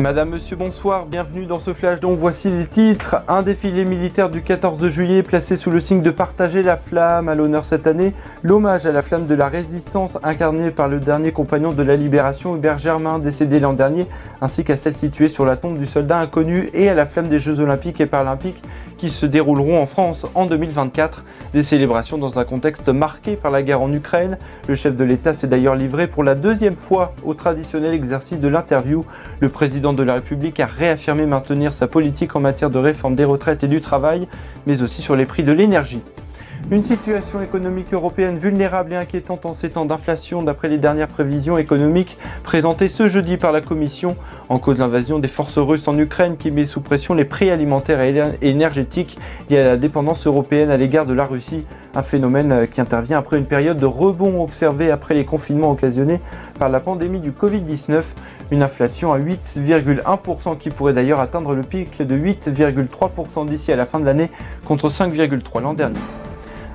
Madame, Monsieur, bonsoir, bienvenue dans ce flash dont voici les titres. Un défilé militaire du 14 juillet placé sous le signe de partager la flamme à l'honneur cette année. L'hommage à la flamme de la résistance incarnée par le dernier compagnon de la libération, Hubert Germain, décédé l'an dernier, ainsi qu'à celle située sur la tombe du soldat inconnu et à la flamme des Jeux Olympiques et Paralympiques qui se dérouleront en France en 2024. Des célébrations dans un contexte marqué par la guerre en Ukraine. Le chef de l'État s'est d'ailleurs livré pour la deuxième fois au traditionnel exercice de l'interview. Le président de la République a réaffirmé maintenir sa politique en matière de réforme des retraites et du travail, mais aussi sur les prix de l'énergie. Une situation économique européenne vulnérable et inquiétante en ces temps d'inflation d'après les dernières prévisions économiques présentées ce jeudi par la Commission. En cause l'invasion des forces russes en Ukraine qui met sous pression les prix alimentaires et énergétiques liés à la dépendance européenne à l'égard de la Russie. Un phénomène qui intervient après une période de rebond observée après les confinements occasionnés par la pandémie du Covid-19. Une inflation à 8,1% qui pourrait d'ailleurs atteindre le pic de 8,3% d'ici à la fin de l'année contre 5,3% l'an dernier.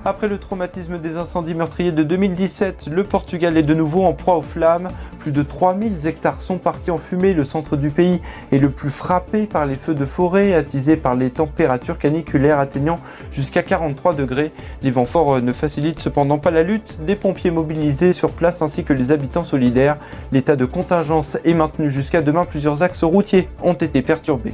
Après le traumatisme des incendies meurtriers de 2017, le Portugal est de nouveau en proie aux flammes. Plus de 3000 hectares sont partis en fumée. Le centre du pays est le plus frappé par les feux de forêt, attisés par les températures caniculaires atteignant jusqu'à 43 degrés. Les vents forts ne facilitent cependant pas la lutte des pompiers mobilisés sur place ainsi que les habitants solidaires. L'état de contingence est maintenu jusqu'à demain. Plusieurs axes routiers ont été perturbés.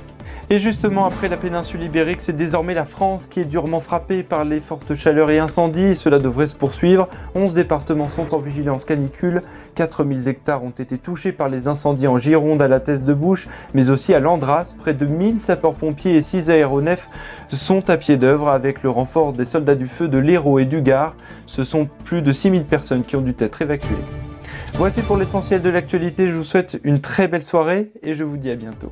Et justement, après la péninsule ibérique, c'est désormais la France qui est durement frappée par les fortes chaleurs et incendies, et cela devrait se poursuivre. 11 départements sont en vigilance canicule, 4000 hectares ont été touchés par les incendies en Gironde, à la Teste-de-Bouche, mais aussi à Landras. Près de 1000 sapeurs-pompiers et 6 aéronefs sont à pied d'œuvre avec le renfort des soldats du feu de l'Hérault et du Gard. Ce sont plus de 6000 personnes qui ont dû être évacuées. Voici pour l'essentiel de l'actualité, je vous souhaite une très belle soirée et je vous dis à bientôt.